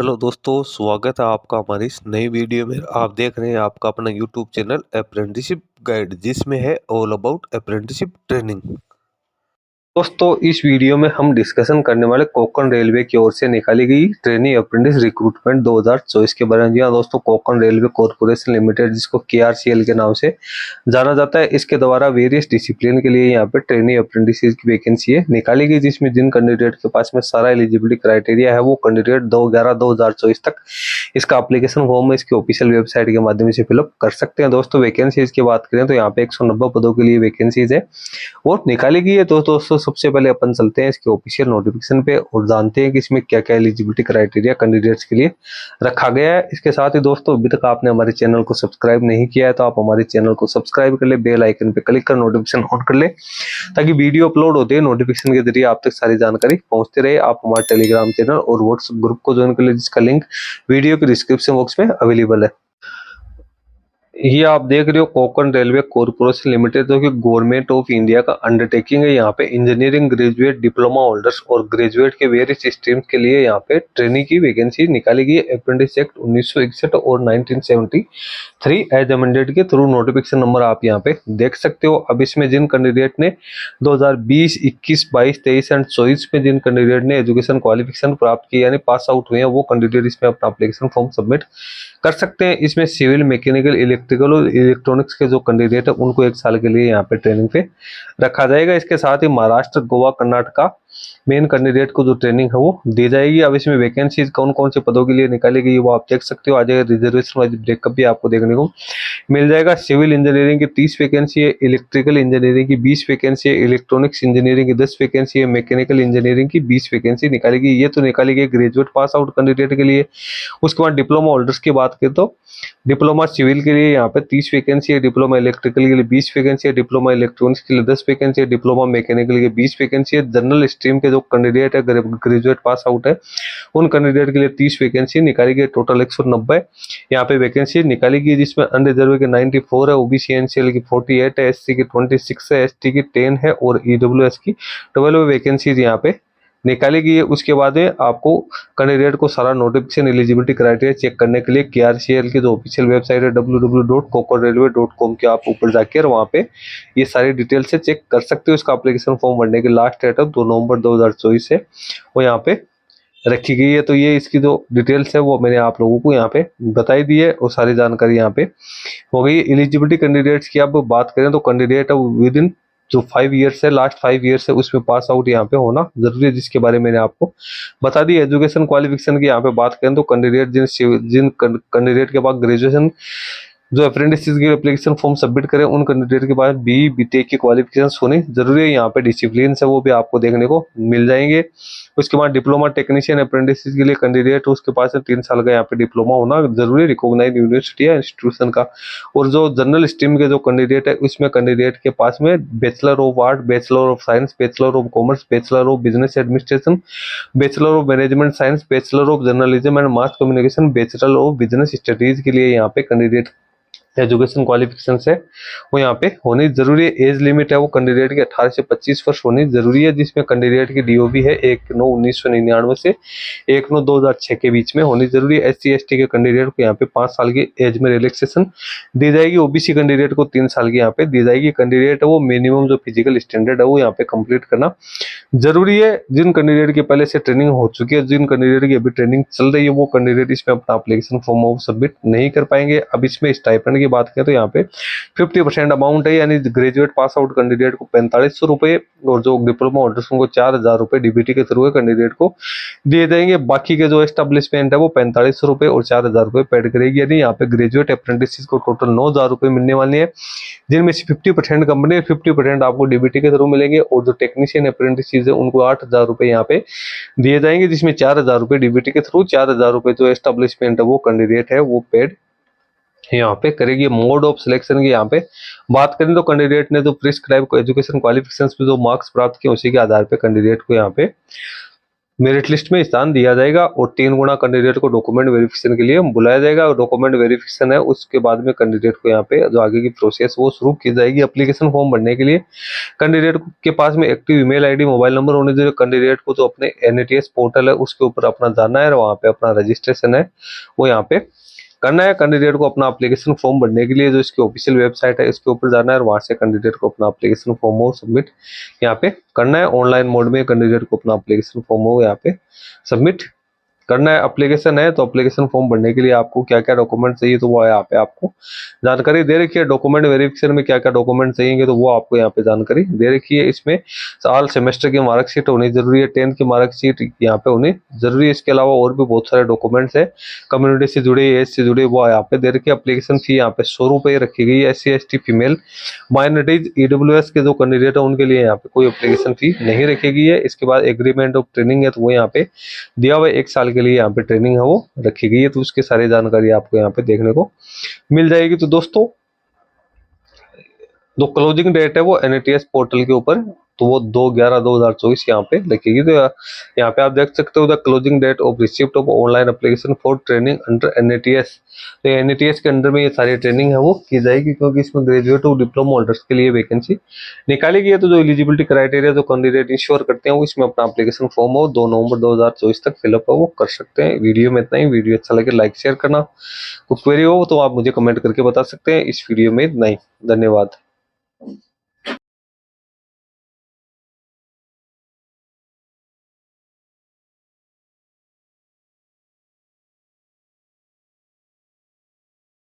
Hello दोस्तों, स्वागत है आपका हमारी इस नई वीडियो में। आप देख रहे हैं आपका अपना यूट्यूब चैनल अप्रेंटिसशिप गाइड, जिसमें है ऑल अबाउट अप्रेंटिसशिप ट्रेनिंग। दोस्तों, इस वीडियो में हम डिस्कशन करने वाले कोंकण रेलवे की ओर से निकाली गई ट्रेनी अप्रेंटिस रिक्रूटमेंट 2024 के बारे में। जी हाँ दोस्तों, कोंकण रेलवे कॉर्पोरेशन लिमिटेड, जिसको KRCL के नाम से जाना जाता है, इसके द्वारा वेरियस डिसिप्लिन के लिए यहाँ पे ट्रेनी अप्रेंटिस की वैकेंसी है निकाली गई, जिसमें जिन कैंडिडेट के पास में सारा एलिजिबिलिटी क्राइटेरिया है वो कैंडिडेट 2/11/2024 तक इसका एप्लीकेशन फॉर्म इसकी ऑफिशियल वेबसाइट के माध्यम से फिलअप कर सकते हैं। दोस्तों, वैकेंसीज की बात करें तो यहाँ पे 190 पदों के लिए वैकेंसीज है वो निकाली गई है। तो दोस्तों, सबसे पहले अपन चलते हैं इसके ऑफिशियल नोटिफिकेशन पे और जानते हैं कि इसमें क्या क्या एलिजिबिलिटी क्राइटेरिया कैंडिडेट्स के लिए रखा गया है। इसके साथ ही दोस्तों, अभी तक आपने हमारे चैनल को सब्सक्राइब नहीं किया है तो आप हमारे चैनल को सब्सक्राइब कर ले, बेल आइकन पे क्लिक कर नोटिफिकेशन ऑन कर ले, ताकि वीडियो अपलोड होते हैं नोटिफिकेशन के जरिए आप तक सारी जानकारी पहुंचते रहे। आप हमारे टेलीग्राम चैनल और व्हाट्सएप ग्रुप को ज्वाइन कर ले, जिसका लिंक वीडियो के डिस्क्रिप्शन बॉक्स में अवेलेबल है। ये आप देख रहे हो कोंकण रेलवे कॉर्पोरेशन लिमिटेड, जो कि गवर्नमेंट ऑफ इंडिया का अंडरटेकिंग है। यहाँ पे इंजीनियरिंग ग्रेजुएट, डिप्लोमा होल्डर्स और ग्रेजुएट के वेरियस स्ट्रीम के लिए यहाँ पे ट्रेनिंग की वैकेंसी निकाली गई है। अप्रेंटिस एक्ट 1961 और 1973 एज अमेंडेड के थ्रू नोटिफिकेशन नंबर आप यहाँ पे देख सकते हो। अब इसमें जिन कैंडिडेट ने 2020, 21, 22, 23 एंड 24 में जिन कैंडिडेट ने एजुकेशन क्वालिफिकेशन प्राप्त की यानी पास आउट हुए हैं, वो कैंडिडेट इसमें अपना एप्लीकेशन फॉर्म सबमिट कर सकते हैं। इसमें सिविल, मैकेनिकल, इलेक्ट्रिकल और इलेक्ट्रॉनिक्स के जो कैंडिडेट है उनको 1 साल के लिए यहाँ पे ट्रेनिंग पे रखा जाएगा। इसके साथ ही महाराष्ट्र, गोवा, कर्नाटका मेन कैंडिडेट को जो ट्रेनिंग है वो दी जाएगी। अब इसमें वैकेंसीज कौन कौन से पदों के लिए निकाली गई है वो आप देख सकते हो। आ जाएगा रिजर्वेशन वाइज ब्रेकअप भी आपको देखने को मिल जाएगा। सिविल इंजीनियरिंग की 30 वैकेंसी है, इलेक्ट्रिकल इंजीनियरिंग की 20 वैकेंसी है, इलेक्ट्रॉनिक्स इंजीनियरिंग की 10 वैकेंसी है, मैकेनिकल इंजीनियरिंग की 20 वैकेंसी निकाली गई। ये तो निकाली गई ग्रेजुएट पास आउट कैंडिडेट के लिए। उसके बाद डिप्लोमा होल्डर्स की बात करें तो डिप्लोमा सिविल के लिए यहाँ पे 30 वैकेंसी है, डिप्लोमा इलेक्ट्रिकल के लिए 20 वैकेंसी है, डिप्लोमा इलेक्ट्रॉनिक्स के लिए 10 वैकेंसी है, डिप्लोमा मैकेनिकल के 20 वैकेंसी है। जनरल स्ट्रीम के जो कैंडिडेट है, ग्रेजुएट पास आउट है, उन कैंडिडेट के लिए 30 वैकेंसी निकाली गई। टोटल 190 यहाँ पे वैकेंसी निकाली गई, जिसमें अनरिजर्व के 94 है, ओबीसी एनसीएल की 48 है, एससी की 26 है, एसटी की 10 है और ईडब्ल्यूएस की 12 वैकेंसीज यहाँ पे निकाली गई है। उसके बाद आपको कैंडिडेट को सारा नोटिफिकेशन एलिजिबिलिटी क्राइटेरिया चेक करने के लिए KRCL की जो ऑफिशियल वेबसाइट है www.konkanrailway.com के आप ऊपर जाकर वहाँ पे ये सारी डिटेल से चेक कर सकते हो। इसका एप्लीकेशन फॉर्म भरने की लास्ट डेट है 2 नवंबर 2024 है वो यहाँ पे रखी गई है। तो ये इसकी जो डिटेल्स है वो मैंने आप लोगों को यहाँ पे बताई दी है और सारी जानकारी यहाँ पे हो गई। एलिजिबिलिटी कैंडिडेट्स की आप बात करें तो कैंडिडेट है विद इन जो 5 ईयर्स है, लास्ट 5 ईयर्स है, उसमें पास आउट यहाँ पे होना जरूरी है, जिसके बारे में मैंने आपको बता दी। एजुकेशन क्वालिफिकेशन की यहाँ पे बात करें तो कैंडिडेट जिन कैंडिडेट के पास ग्रेजुएशन जो अप्रेंटिस की एप्लीकेशन फॉर्म सबमिट करें, उन कैंडिडेट के पास BE BTech की क्वालिफिकेशन होनी जरूरी है। यहाँ पे डिसिप्लिन है वो भी आपको देखने को मिल जाएंगे। उसके बाद डिप्लोमा टेक्नीशियन अप्रेंटिस के लिए कैंडिडेट उसके पास 3 साल का यहाँ पे डिप्लोमा होना जरूरी, रिकॉग्नाइज्ड यूनिवर्सिटी या इंस्टीट्यूशन का। और जो जनरल स्ट्रीम के जो कैंडिडेट है उसमें कैंडिडेट के पास में bachelor of art, bachelor of science, bachelor of commerce, bachelor of business administration, bachelor of management science, bachelor of journalism and mass communication, bachelor of business studies के लिए यहाँ पे कैंडिडेट एजुकेशन क्वालिफिकेशन से वो यहाँ पे होनी जरूरी है। एज लिमिट है वो कैंडिडेट की 18 से 25 वर्ष होनी जरूरी है, जिसमें कैंडिडेट की DOB है 1/9/1999 से 1/9/2006 के बीच में होनी जरूरी है। SC ST के कैंडिडेट को यहाँ पे 5 साल की एज में रिलैक्सेशन दी जाएगी। OBC कैंडिडेट को 3 साल की यहाँ पे दी जाएगी। कैंडिडेट है वो मिनिमम जो फिजिकल स्टैंडर्ड है वो यहाँ पे कंप्लीट करना जरूरी है। जिन कैंडिडेट की पहले से ट्रेनिंग हो चुकी है, जिन कैंडिडेट की अभी ट्रेनिंग चल रही है, वो कैंडिडेट इसमें अपना एप्लीकेशन फॉर्म सबमिट नहीं कर पाएंगे। अब इसमें स्टाइपेंड की बात करें तो यहाँ पे 50% अमाउंट है, यानी ग्रेजुएट पास आउट कैंडिडेट को 4500 रुपए और जो डिप्लोमा होल्डर्स को 4000 रुपए DBT के थ्रू कैंडिडेट को दिए जाएंगे। बाकी के जो एस्टेब्लिशमेंट है वो 4500 रुपए और 4000 रुपए पेड करेगी, यानी यहाँ पे ग्रेजुएट अप्रेंटिस को टोटल 9000 रुपए मिलने वाले हैं, जिनमें से 50% कंपनी, 50% आपको DBT के थ्रू मिलेंगे। और जो टेक्नीशियन अप्रेंटिस है उनको 8000 रुपए यहाँ पे दिए जाएंगे, जिसमें 4000 रुपए DBT के थ्रू, 4000 रुपए जो एस्टेब्लिशमेंट है वो कैंडिडेट है वो पेड यहाँ पे करेगी। मोड ऑफ सिलेक्शन की यहाँ पे बात करें तो कैंडिडेट ने जो प्रिस्क्राइब एजुकेशन क्वालिफिकेशंस पे जो मार्क्स प्राप्त किए उसी के आधार पे कैंडिडेट को यहाँ पे मेरिट लिस्ट में स्थान दिया जाएगा और 3 गुना कैंडिडेट को डॉक्यूमेंट वेरिफिकेशन के लिए बुलाया जाएगा। और डॉक्यूमेंट वेरिफिकेशन है उसके बाद में कैंडिडेट को यहाँ पे जो आगे की प्रोसेस वो शुरू की जाएगी। एप्लीकेशन फॉर्म भरने के लिए कैंडिडेट के पास में active email ID mobile number होने चाहिए। कैंडिडेट को तो अपने NATS पोर्टल है उसके ऊपर अपना जाना है और वहाँ पे अपना रजिस्ट्रेशन है वो यहाँ पे करना है। कैंडिडेट को अपना एप्लीकेशन फॉर्म भरने के लिए जो इसकी ऑफिशियल वेबसाइट है इसके ऊपर जाना है और वहां से कैंडिडेट को अपना एप्लीकेशन फॉर्म हो सबमिट यहाँ पे करना है। ऑनलाइन मोड में कैंडिडेट को अपना एप्लीकेशन फॉर्म हो यहाँ पे सबमिट करना है। एप्लीकेशन है तो एप्लीकेशन फॉर्म भरने के लिए आपको क्या क्या डॉक्यूमेंट चाहिए तो वो यहाँ पे आपको जानकारी दे रखी है। डॉक्यूमेंट वेरिफिकेशन में क्या क्या डॉक्यूमेंट चाहिए तो वो आपको यहाँ पे जानकारी दे रखी है। इसमें साल सेमेस्टर की मार्कशीट होनी जरूरी है, 10th की मार्कशीट यहाँ पे होनी जरूरी है। इसके अलावा और भी बहुत सारे डॉक्यूमेंट्स है कम्युनिटी से जुड़े एज से जुड़े वो यहाँ पे दे रखी है। एप्लीकेशन फी यहाँ पे 100 रुपये रखी गई है। SC ST female minorities EWS के जो कैंडिडेट है उनके लिए यहाँ पे कोई एप्लीकेशन फी नहीं रखी गई है। इसके बाद एग्रीमेंट ऑफ ट्रेनिंग है तो वो यहाँ पे दिया हुआ 1 साल के लिए यहाँ पे ट्रेनिंग है वो रखी गई है। तो उसकी सारी जानकारी आपको यहाँ पे देखने को मिल जाएगी। तो दोस्तों जो क्लोजिंग डेट है वो NATS पोर्टल के ऊपर तो वो 2/11/2024 यहाँ पे लिखेगी। तो यहाँ पे आप देख सकते हो the closing date of receipt of online application for training under NATS। तो NATS के अंडर में ये सारी ट्रेनिंग है वो की जाएगी क्योंकि इसमें ग्रेजुएट और डिप्लोमा होल्डर्स के लिए वैकेंसी निकाली गई है। तो जो एलिजिबिलिटी क्राइटेरिया जो कैंडिडेट इंश्योर करते हैं वो इसमें अपना एप्लीकेशन फॉर्म हो 2 नवंबर 2024 तक फिलअप है वो कर सकते हैं। वीडियो में इतना ही। वीडियो अच्छा लगे लाइक शेयर करना। कोई क्वेरी हो तो आप मुझे कमेंट करके बता सकते हैं। इस वीडियो में इतना ही। धन्यवाद।